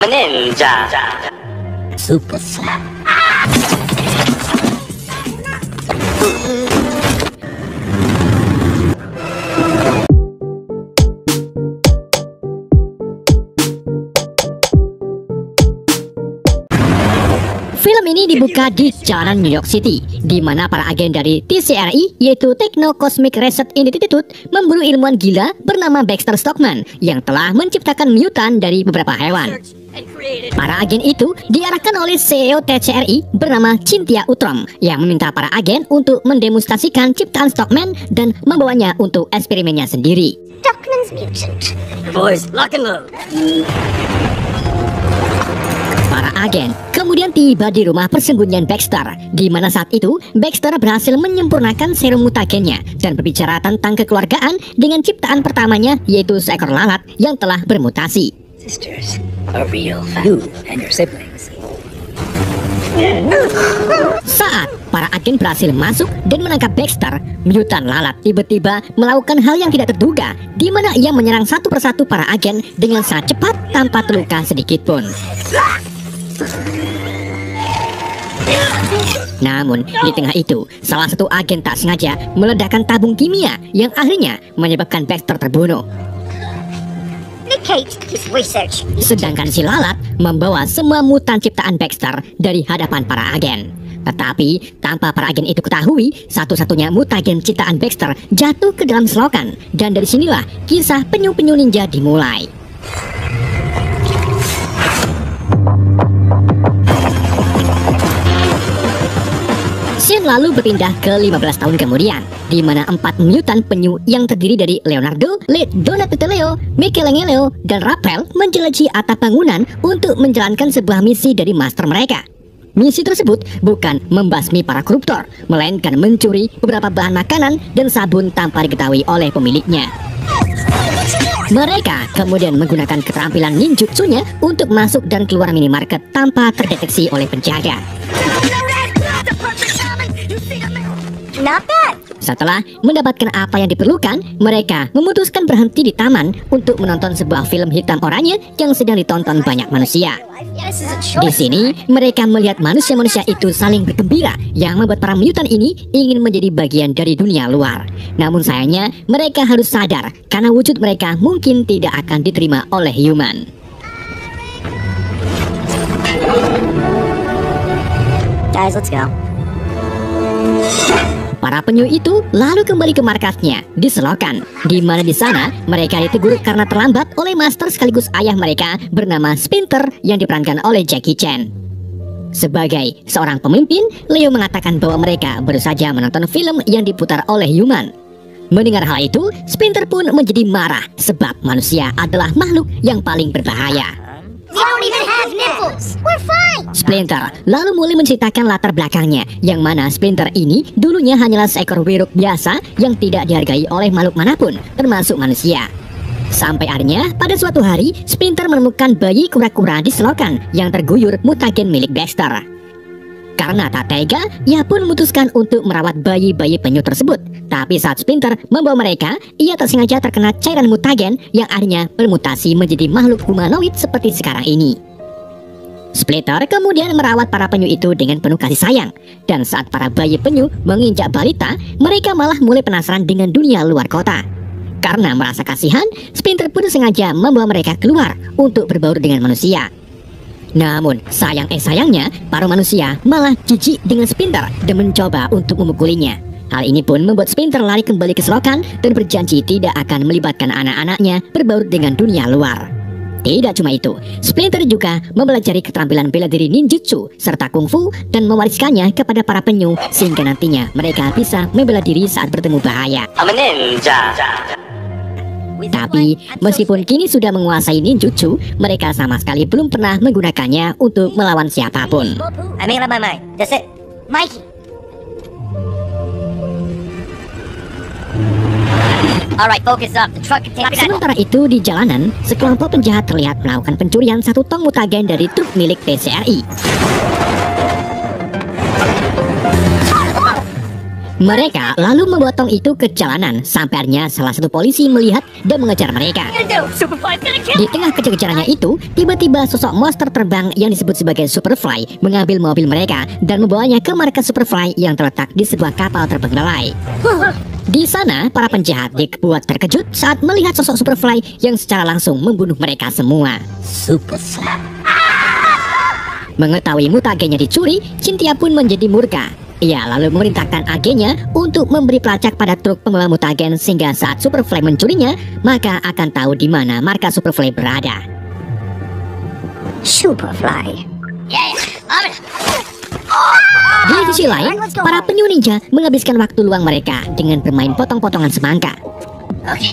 Ninja. Super Slap. Film ini dibuka di jalanan New York City, di mana para agen dari TCRI, yaitu Techno Cosmic Research Institute, memburu ilmuwan gila bernama Baxter Stockman yang telah menciptakan mutan dari beberapa hewan. Para agen itu diarahkan oleh CEO TCRI bernama Cynthia Utrom yang meminta para agen untuk mendemonstrasikan ciptaan Stockman dan membawanya untuk eksperimennya sendiri. Stockman's mutant. Boys, lock and load. Para agen kemudian tiba di rumah persembunyian Baxter, di mana saat itu Baxter berhasil menyempurnakan serum mutagennya dan berbicara tentang kekeluargaan dengan ciptaan pertamanya, yaitu seekor lalat yang telah bermutasi. Sisters are real. You and your siblings. Saat para agen berhasil masuk dan menangkap Baxter, mutan lalat tiba-tiba melakukan hal yang tidak terduga, di mana ia menyerang satu persatu para agen dengan sangat cepat tanpa terluka sedikit pun. Namun, di tengah itu, salah satu agen tak sengaja meledakkan tabung kimia yang akhirnya menyebabkan Baxter terbunuh. Negate his research. Sedangkan si lalat membawa semua mutan ciptaan Baxter dari hadapan para agen. Tetapi, tanpa para agen itu ketahui, satu-satunya mutagen ciptaan Baxter jatuh ke dalam selokan. Dan dari sinilah kisah penyu-penyu ninja dimulai. Scene lalu berpindah ke 15 tahun kemudian, di mana 4 mutan penyu yang terdiri dari Leonardo, Donatello, Michelangelo, dan Raphael menjelajahi atap bangunan untuk menjalankan sebuah misi dari master mereka. Misi tersebut bukan membasmi para koruptor, melainkan mencuri beberapa bahan makanan dan sabun tanpa diketahui oleh pemiliknya. Mereka kemudian menggunakan keterampilan ninjutsunya untuk masuk dan keluar minimarket tanpa terdeteksi oleh penjaga. Not bad. Setelah mendapatkan apa yang diperlukan, mereka memutuskan berhenti di taman untuk menonton sebuah film hitam oranye yang sedang ditonton banyak manusia. This is a Di choice. sini, mereka melihat manusia-manusia itu saling bergembira yang membuat para mutan ini ingin menjadi bagian dari dunia luar. Namun sayangnya, mereka harus sadar karena wujud mereka mungkin tidak akan diterima oleh human. Guys, let's go. Para penyu itu lalu kembali ke markasnya di selokan, di mana di sana mereka ditegur karena terlambat oleh master sekaligus ayah mereka bernama Splinter yang diperankan oleh Jackie Chan. Sebagai seorang pemimpin, Leo mengatakan bahwa mereka baru saja menonton film yang diputar oleh human. Mendengar hal itu, Splinter pun menjadi marah sebab manusia adalah makhluk yang paling berbahaya. We don't even have nipples. We're fine. Splinter lalu mulai menceritakan latar belakangnya, yang mana Splinter ini dulunya hanyalah seekor wiruk biasa yang tidak dihargai oleh makhluk manapun, termasuk manusia. Sampai akhirnya pada suatu hari, Splinter menemukan bayi kura-kura di selokan yang terguyur mutagen milik Baxter. Karena tak tega, ia pun memutuskan untuk merawat bayi-bayi penyu tersebut. Tapi saat Splinter membawa mereka, ia tak sengaja terkena cairan mutagen yang akhirnya bermutasi menjadi makhluk humanoid seperti sekarang ini. Splinter kemudian merawat para penyu itu dengan penuh kasih sayang. Dan saat para bayi penyu menginjak balita, mereka malah mulai penasaran dengan dunia luar kota. Karena merasa kasihan, Splinter pun sengaja membawa mereka keluar untuk berbaur dengan manusia. Namun, sayangnya, para manusia malah jijik dengan Splinter dan mencoba untuk memukulinya. Hal ini pun membuat Splinter lari kembali ke selokan dan berjanji tidak akan melibatkan anak-anaknya berbaur dengan dunia luar. Tidak cuma itu, Splinter juga mempelajari keterampilan bela diri ninjutsu serta kungfu dan mewariskannya kepada para penyu sehingga nantinya mereka bisa membela diri saat bertemu bahaya. I'm a ninja. Tapi, meskipun kini sudah menguasai ninjutsu, mereka sama sekali belum pernah menggunakannya untuk melawan siapapun. I made up my mind. That's it. Mikey. Alright, focus up. The truck can take that. Sementara itu di jalanan, sekelompok penjahat terlihat melakukan pencurian 1 tong mutagen dari truk milik TCRI. Mereka lalu membawa tong itu ke jalanan sampai akhirnya salah satu polisi melihat dan mengejar mereka. Di tengah kejar-kejarannya itu, tiba-tiba sosok monster terbang yang disebut sebagai Superfly mengambil mobil mereka dan membawanya ke markas Superfly yang terletak di sebuah kapal terbengkalai. Di sana, para penjahat dibuat terkejut saat melihat sosok Superfly yang secara langsung membunuh mereka semua. Superfly. Mengetahui mutagennya dicuri, Cynthia pun menjadi murka. Ia lalu memerintahkan agennya untuk memberi pelacak pada truk pembawa mutagen sehingga saat Superfly mencurinya, maka akan tahu di mana markas Superfly berada. Superfly. Di sisi lain, para penyu ninja menghabiskan waktu luang mereka dengan bermain potong-potongan semangka. Okay.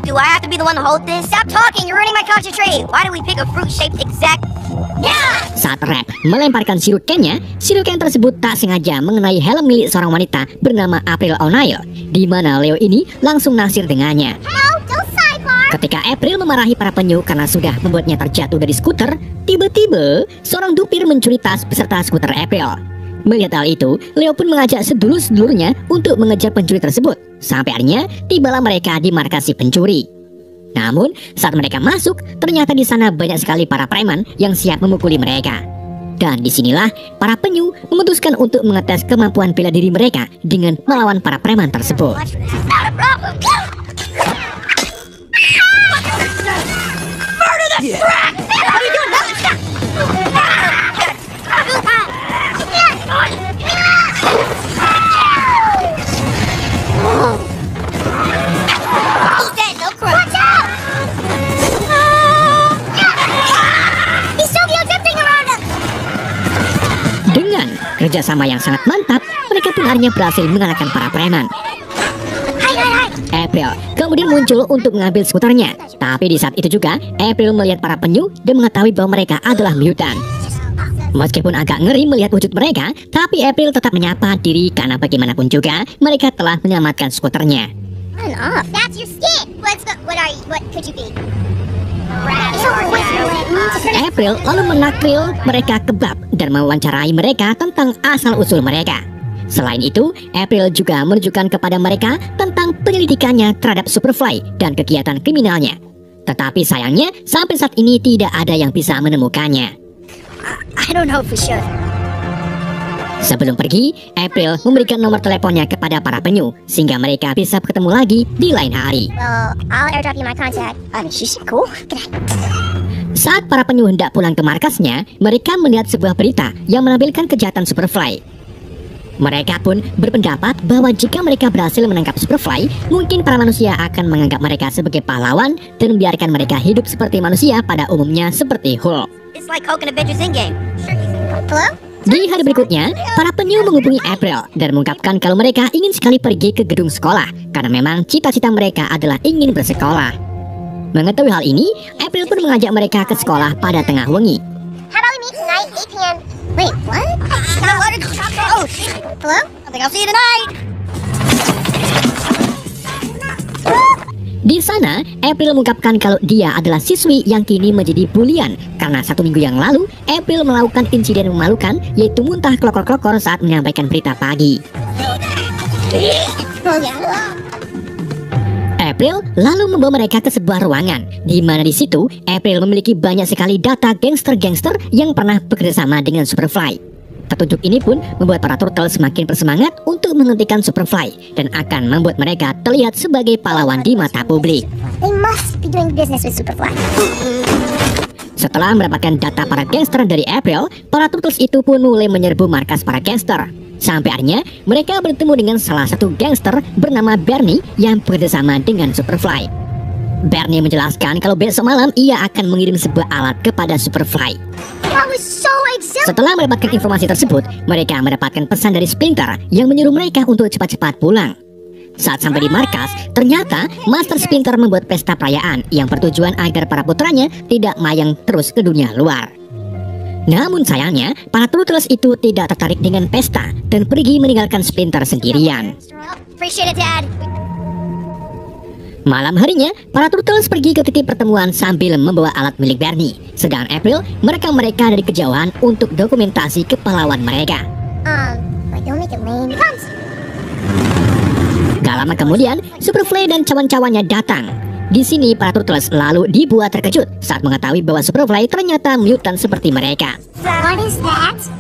Do I have to be the one to hold this? Stop talking, you're ruining my concentrate. Why do we pick a fruit-shaped exact... Saat Rap melemparkan shurikennya, shuriken tersebut tak sengaja mengenai helm milik seorang wanita bernama April O'Neil, di mana Leo ini langsung naksir dengannya. Ketika April memarahi para penyu karena sudah membuatnya terjatuh dari skuter, tiba-tiba seorang dupir mencuri tas beserta skuter April. Melihat hal itu, Leo pun mengajak sedulur-sedulurnya untuk mengejar pencuri tersebut. Sampai akhirnya tibalah mereka di markas si pencuri. Namun, saat mereka masuk, ternyata di sana banyak sekali para preman yang siap memukuli mereka. Dan disinilah para penyu memutuskan untuk mengetes kemampuan bela diri mereka dengan melawan para preman tersebut. Dengan kerjasama yang sangat mantap, mereka pun akhirnya berhasil mengalahkan para preman. April kemudian muncul untuk mengambil skuternya. Tapi di saat itu juga, April melihat para penyu dan mengetahui bahwa mereka adalah mutant. Meskipun agak ngeri melihat wujud mereka, tapi April tetap menyapa diri karena bagaimanapun juga mereka telah menyelamatkan skuternya. That's your skin. What could you be? April lalu menakril mereka kebab dan mewawancarai mereka tentang asal-usul mereka. Selain itu, April juga menunjukkan kepada mereka tentang penyelidikannya terhadap Superfly dan kegiatan kriminalnya. Tetapi sayangnya, sampai saat ini tidak ada yang bisa menemukannya. I don't know for sure. Sebelum pergi, April memberikan nomor teleponnya kepada para penyu sehingga mereka bisa bertemu lagi di lain hari. Well, I'll airdrop you my contact. She's cool. Saat para penyu hendak pulang ke markasnya, mereka melihat sebuah berita yang menampilkan kejahatan Superfly. Mereka pun berpendapat bahwa jika mereka berhasil menangkap Superfly, mungkin para manusia akan menganggap mereka sebagai pahlawan dan membiarkan mereka hidup seperti manusia pada umumnya seperti Hulk. It's like Hulk and Avengers Endgame. Hello? Di hari berikutnya, para penyu menghubungi April dan mengungkapkan kalau mereka ingin sekali pergi ke gedung sekolah karena memang cita-cita mereka adalah ingin bersekolah. Mengetahui hal ini, April pun mengajak mereka ke sekolah pada tengah wengi. How about we meet tonight, 8 p.m. Wait, what? Oh, hello? I think I'll see you tonight. Di sana, April mengungkapkan kalau dia adalah siswi yang kini menjadi bulian karena 1 minggu yang lalu, April melakukan insiden memalukan yaitu muntah klokor-klokor saat menyampaikan berita pagi. April lalu membawa mereka ke sebuah ruangan di mana di situ April memiliki banyak sekali data gangster-gangster yang pernah bekerjasama dengan Superfly. Petunjuk ini pun membuat para turtle semakin bersemangat untuk menghentikan Superfly dan akan membuat mereka terlihat sebagai pahlawan di mata publik. They must be doing business with Superfly. Setelah mendapatkan data para gangster dari April, para turtles itu pun mulai menyerbu markas para gangster. Sampai akhirnya mereka bertemu dengan salah satu gangster bernama Bernie yang bekerjasama dengan Superfly. Bernie menjelaskan kalau besok malam ia akan mengirim sebuah alat kepada Superfly. Setelah mendapatkan informasi tersebut, mereka mendapatkan pesan dari Splinter yang menyuruh mereka untuk cepat-cepat pulang. Saat sampai di markas, ternyata Master Splinter membuat pesta perayaan yang bertujuan agar para putranya tidak mayang terus ke dunia luar. Namun sayangnya, para turtles itu tidak tertarik dengan pesta dan pergi meninggalkan Splinter sendirian. Appreciate it, Dad. Malam harinya, para turtles pergi ke titik pertemuan sambil membawa alat milik Bernie. Sedangkan April merekam mereka dari kejauhan untuk dokumentasi kepahlawan mereka. Like don't make it lame. Gak lama kemudian, Superfly dan cawan-cawannya datang. Di sini para Turtles lalu dibuat terkejut saat mengetahui bahwa Superfly ternyata mutant seperti mereka. What is that?